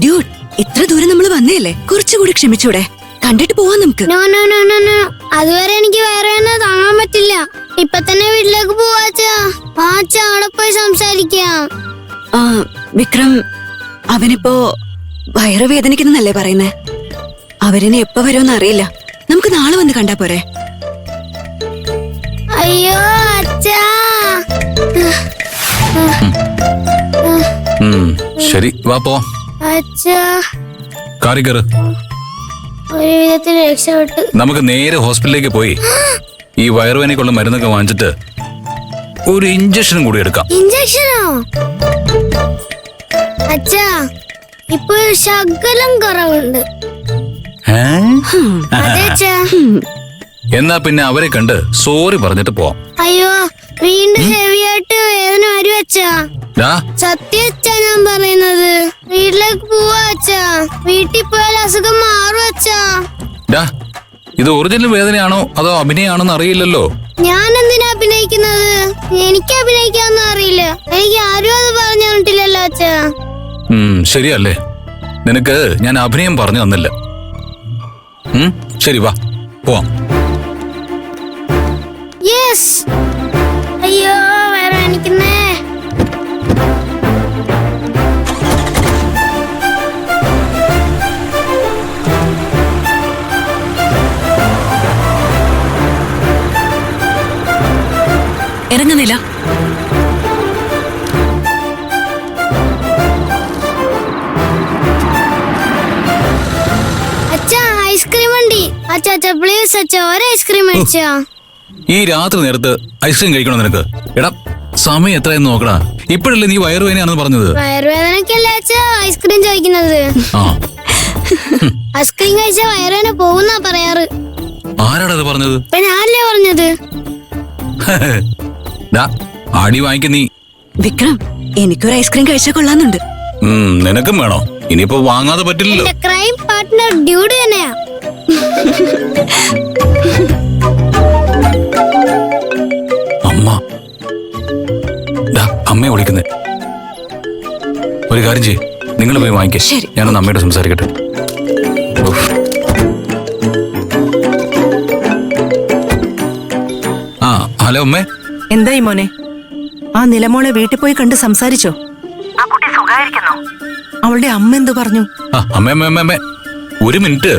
Dude, ഇത്ര ദൂരം നമ്മൾ വന്നേല്ലേ, കുറച്ചുകൂടി ക്ഷമിച്ചൂടെ? കണ്ടിട്ട് പോവാം നമുക്ക്. No no no no no, അതുവരെ എനിക്ക് വേറെ താങ്ങാൻ പറ്റില്ല. ഇപ്പൊ തന്നെ വീട്ടിലേക്ക് പോവാച്ചാ. അവിടെ പോയി സംസാരിക്കാം. വിക്രം, അവനിപ്പോ വയറുവേദനിക്കുന്നല്ലേ പറയുന്നേ? അവരിനി എപ്പോ വരുമെന്ന് അറിയില്ല. നമുക്ക് നാളെ വന്ന് കണ്ടാ പോരെ? അയ്യോ അച്ഛാ. ശരി, വാ പോ. അച്ഛാ, കാറി കയറ്. ഒരു വിധത്തിൽ രക്ഷപ്പെട്ടു. നമുക്ക് നേരെ ഹോസ്പിറ്റലിലേക്ക് പോയി ഈ വയറുവേദനയ്ക്കുള്ള മരുന്നൊക്കെ വാങ്ങിച്ചിട്ട് ഒരു ഇഞ്ചക്ഷനും കൂടി എടുക്കാം. ഇഞ്ചക്ഷനോ? അച്ഛാ, ഇപ്പൊ ശകലം കുറവുണ്ട്. എന്നാ പിന്നെ അവരെ കണ്ട് സോറി പറഞ്ഞിട്ട് പോവാം. അയ്യോ, വീണ്ടും ഹെവിയായിട്ട് വേദന വരും അച്ഛാ. സത്യം അച്ഛാ ഞാൻ പറയുന്നത്. വീട്ടിലേക്ക് പോവാ അച്ഛാ. വീട്ടിൽ പോയാൽ അസുഖം മാറും അച്ഛാ. ഇത് ഒറിജിനൽ വേദനയാണോ അതോ അഭിനയാണോന്ന് അറിയില്ലല്ലോ. ഞാൻ എന്തിനാ അഭിനയിക്കുന്നത്? എനിക്ക് അഭിനയിക്കാനൊന്നും അറിയില്ല. എനിക്ക് ആരും അത് പറഞ്ഞു തന്നിട്ടില്ലല്ലോ അച്ഛാ. ശരിയല്ലേ, നിനക്ക് ഞാൻ അഭിനയം പറഞ്ഞു തന്നില്ല. ശരി, വാ പോവാം. യെസ്. അയ്യോ വേറെ എനിക്കുന്നേ. ഇറങ്ങുന്നില്ല. അച്ഛാ, ഐസ്ക്രീം വണ്ടി. അച്ഛാ പ്ലീസ് അച്ഛാ, ഒരു ഐസ്ക്രീം മേടിച്ചാ. ഈ രാത്രി നേരത്ത് ഐസ്ക്രീം കഴിക്കണോ നിനക്ക്? എടാ, സമയം എത്രയെന്ന് നോക്കടാ. ഇപ്പോഴല്ലേ നീ വയറുവേദനയാണെന്ന് പറഞ്ഞത്? വയറുവേദനക്കല്ലേ അച്ഛാ ഐസ്ക്രീം ചോദിക്കുന്നത്? ഐസ്ക്രീം കഴിച്ചാ വയറുവേദന പോകുന്നാ പറയാറ്. ആരാടത് പറഞ്ഞത്? ഞാനല്ലേ പറഞ്ഞത്. ആടി വാങ്ങിക്ക നീ. വിക്രം, എനിക്കൊരു ഐസ്ക്രീം കഴിച്ചാൽ കൊള്ളാന്നുണ്ട്. നിനക്കും വേണോ? ഇനിയിപ്പോ വാങ്ങാതെ പറ്റില്ലല്ലോ. ക്രൈം പാർട്ട്ണർ ഡ്യൂഡ് തന്നെയാ. അമ്മയെ വിളിക്കുന്നേ. ഒരു കാര്യം ചെയ്യ്, നിങ്ങൾ പോയി വാങ്ങിക്കേ. ഞാനൊന്ന് അമ്മയോട് സംസാരിക്കട്ടെ. ഹലോ അമ്മേ. എന്തായി മോനെ? ആ നിലമോളെ വീട്ടിൽ പോയി കണ്ട് സംസാരിച്ചോ? അവളുടെ അമ്മ എന്തു പറഞ്ഞു? അമ്മേ, ഒരു മിനിറ്റ്.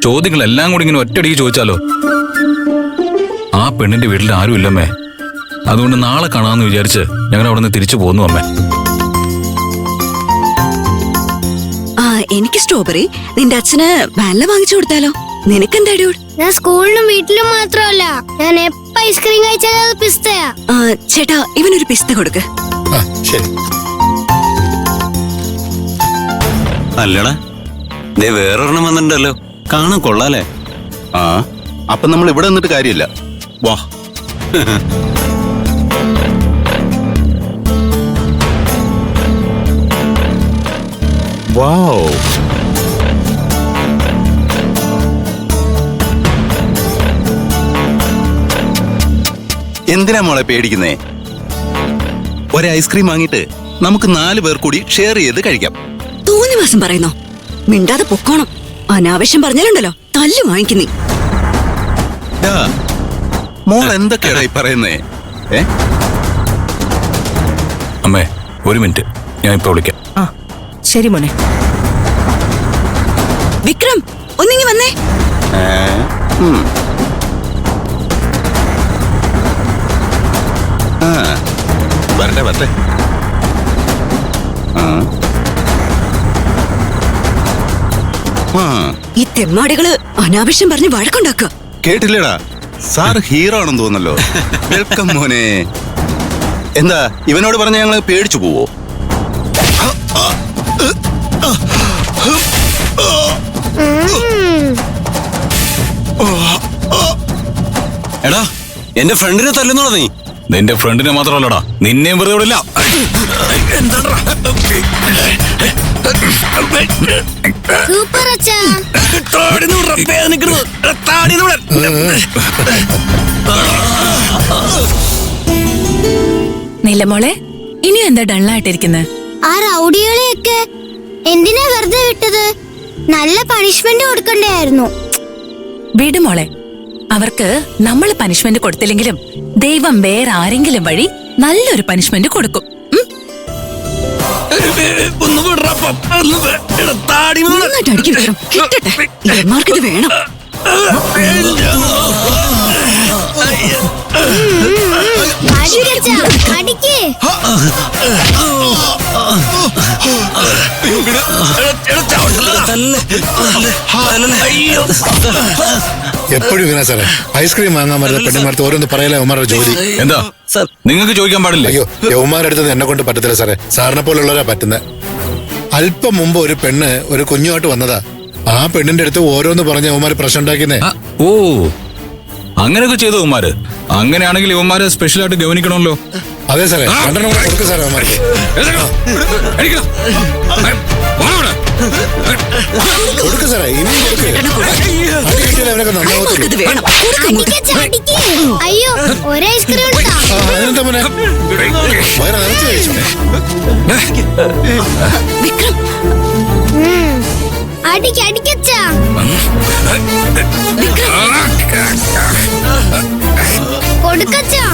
ചോദ്യങ്ങളെല്ലാം കൂടി ഇങ്ങനെ ഒറ്റയടിക്ക് ചോദിച്ചാലോ? ആ പെണ്ണിന്റെ വീട്ടിൽ ആരും ഇല്ലമ്മേ. അതുകൊണ്ട് നാളെ കാണാമെന്ന് വിചാരിച്ച് ഞങ്ങൾ അവിടെ നിന്ന് തിരിച്ചു പോന്നു അമ്മേ. എനിക്ക് സ്ട്രോബെറി നിന്റെ അച്ഛന് വാനില വാങ്ങിച്ചു കൊടുത്താലോ? നിനക്കെന്താ ഡ്യൂഡ്? ഞാൻ സ്കൂളിലും വീട്ടിലും മാത്രമല്ല, ഞാൻ എപ്പോ ഐസ്ക്രീം കഴിച്ചാലും അത് പിസ്തയാ. ചേട്ടാ, ഇവനൊരു പിസ്ത കൊടുക്ക്. അല്ലടാ, വേറൊരെണ്ണം വന്നിട്ടുണ്ടല്ലോ, കാണാൻ കൊള്ളാലേ. അപ്പൊ നമ്മൾ ഇവിടെ നിന്നിട്ട് കാര്യമില്ല. വാ. വാവ്. എന്തിനാ മോളെ പേടിക്കുന്നേ? ഒരു ഐസ്ക്രീം വാങ്ങിട്ട് നമുക്ക് 4 പേർ കൂടി ഷെയർ ചെയ്ത് കഴിക്കാം. തോന്നി മാസം പറയുന്നോ? മിണ്ടാതെ പൊക്കോണം. അനാവശ്യം പറഞ്ഞാലുണ്ടല്ലോ തല്ലു വാങ്ങിക്കുന്നേ. മോൾ എന്തൊക്കെയായി പറയുന്നേ? അമ്മേ, ഒരു മിനിറ്റ്, ഞാൻ ഇപ്പൊ വിളിക്കാം. ശരി മോനെ. വിക്രം, ഒന്നിങ്ങി വന്നേ. വരട്ടെ. ഈ തെമ്മാടികള് അനാവശ്യം പറഞ്ഞ് വഴക്കുണ്ടാക്കുക. കേട്ടില്ലടാ, സാർ ഹീറോ ആണെന്ന് തോന്നല്ലോ. വെൽക്കം മോനെ. എന്താ ഇവനോട് പറഞ്ഞ ഞങ്ങള് പേടിച്ചു പോവോ? എടാ, എന്റെ ഫ്രണ്ടിനെ തല്ലുന്നോടാ നീ? നിന്റെ ഫ്രണ്ടിനെ മാത്രമല്ലടാ, നിന്നെയും വെറുതെ വിടില്ല. സൂപ്പർ അച്ഛാ. നിലമോളെ, ഇനി എന്താ ഡള്ളായിട്ടിരിക്കുന്നത്? ആ റൗഡികളെയൊക്കെ എന്തിനാ വെറുതെ നല്ല പണിഷ്മെന്റ് കൊടുക്കണ്ടായിരുന്നു. വിടുമോളെ, അവർക്ക് നമ്മൾ പനിഷ്മെന്റ് കൊടുത്തില്ലെങ്കിലും ദൈവം വേറെ ആരെങ്കിലും വഴി നല്ലൊരു പനിഷ്മെന്റ് കൊടുക്കും. നന്നായിട്ട് അടിക്ക് വിക്രം. കിട്ടട്ടെ. ഇവന്മാർക്കിത് വേണം. അടിക്ക്. എപ്പോഴും ഇങ്ങനെ സാറേ ഐസ്ക്രീം വാങ്ങാൻ വരുന്ന പെണ്ണുമാർക്ക് ഓരോന്ന് പറയല ഉമാരുടെ ജോലി. എന്താ നിങ്ങൾക്ക് ചോദിക്കാൻ പാടില്ല? അയ്യോ യൗമാരെടുത്തത് എന്നെ കൊണ്ട് പറ്റത്തില്ല സാറേ, സാറിനെ പോലുള്ളവരാ പറ്റുന്നത്. അല്പം മുമ്പ് ഒരു പെണ്ണ് ഒരു കുഞ്ഞുമായിട്ട് വന്നതാ. ആ പെണ്ണിന്റെ അടുത്ത് ഓരോന്ന് പറഞ്ഞ യൗമാര് പ്രശ്നം ഉണ്ടാക്കിയെന്നേ. ഓ, അങ്ങനെയൊക്കെ ചെയ്തു ഇവന്മാര്. അങ്ങനെയാണെങ്കിൽ ഇവന്മാരെ സ്പെഷ്യലായിട്ട് ഗവനിക്കണമല്ലോ. അതെ സാറേ, രണ്ടെണ്ണം കൂടെ കൊടുക്ക് സാറേ അവന്മാർക്ക്. കൊടുക്ക് സാറേ, ഇനിയും കൊടുക്ക്. അടി കിട്ടിയാലേ അവരൊക്കെ നന്നാവത്തുള്ളൂ. ഇത് വേണം. അടിക്കച്ചാ, അടിക്ക്. അയ്യോ ഒരു ഐസ്ക്രീം ഉണ്ടാ. അതിനെന്താ മോനെ വയറ് നിറച്ച് കഴിച്ചു. വിക്രം, അടിക്ക്, അടിക്കച്ചാ. കൊടുക്കച്ചാ.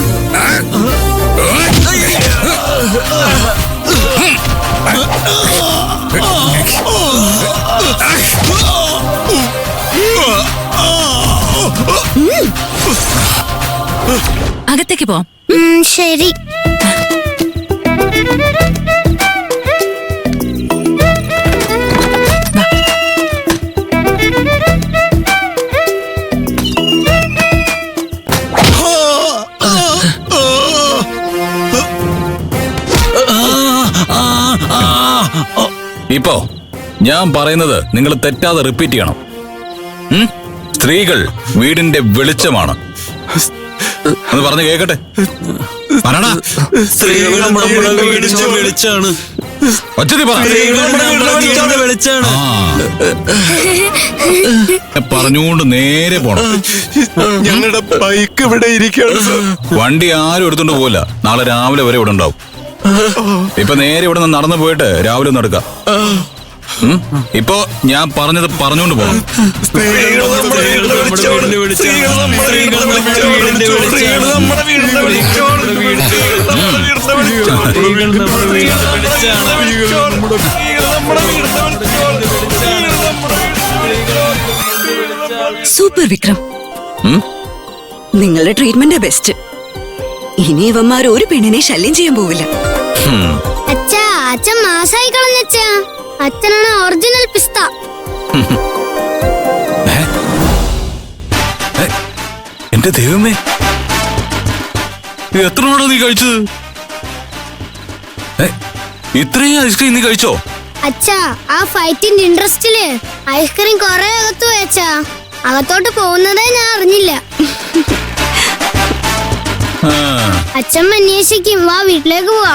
അകത്തേക്ക് പോവാം. ശരി. ഇപ്പോ ഞാൻ പറയുന്നത് നിങ്ങൾ തെറ്റാതെ റിപ്പീറ്റ് ചെയ്യണം. സ്ത്രീകൾ വീടിന്റെ വെളിച്ചമാണ്. അത് പറഞ്ഞു കേക്കട്ടെ. പറടാ. സ്ത്രീകൾ നമ്മുടെ വീടിന്റെ വെളിച്ചാണ്. ഒച്ചതി പറ. വെളിച്ചാണ്. പറഞ്ഞുകൊണ്ട് നേരെ പോണം. ഞങ്ങളുടെ ബൈക്ക് ഇവിടെ ഇരിക്കുകയാണ്. വണ്ടി ആരും എടുത്തോണ്ട് പോവില്ല. നാളെ രാവിലെ വരെ ഇവിടെ ഉണ്ടാവും. ഇപ്പൊ നേരെ ഇവിടെ നിന്ന് നടന്നു പോയിട്ട് രാവിലെ ഒന്ന് എടുക്കാം. ഇപ്പൊ ഞാൻ പറഞ്ഞത് പറഞ്ഞുകൊണ്ട് പോകണം. സൂപ്പർ വിക്രം. നിങ്ങളുടെ ട്രീറ്റ്മെന്റ് ബെസ്റ്റ്. ഇനി ഇവന്മാർ ഒരു പെണ്ണിനെ ശല്യം ചെയ്യാൻ പോവില്ല. അച്ഛാ, അച്ഛൻ മാസായി കളഞ്ഞച്ചാ. അച്ഛനാണ് ഒറിജിനൽ പിസ്ത. എന്റെ ദൈവമേ, എത്ര നാളാ നീ കഴിച്ചത്? ഇത്രയും ഐസ്ക്രീം നീ കഴിച്ചോ? അച്ഛാ, ആ ഫൈറ്റിന്റെ ഇൻട്രസ്റ്റില് ഐസ്ക്രീം കൊറേ അകത്തു വെച്ചാ. അകത്തോട്ട് പോകുന്നതേ ഞാൻ അറിഞ്ഞില്ല. അച്ഛൻ അന്വേഷിക്കും. വാ, വീട്ടിലേക്ക് പോവാ.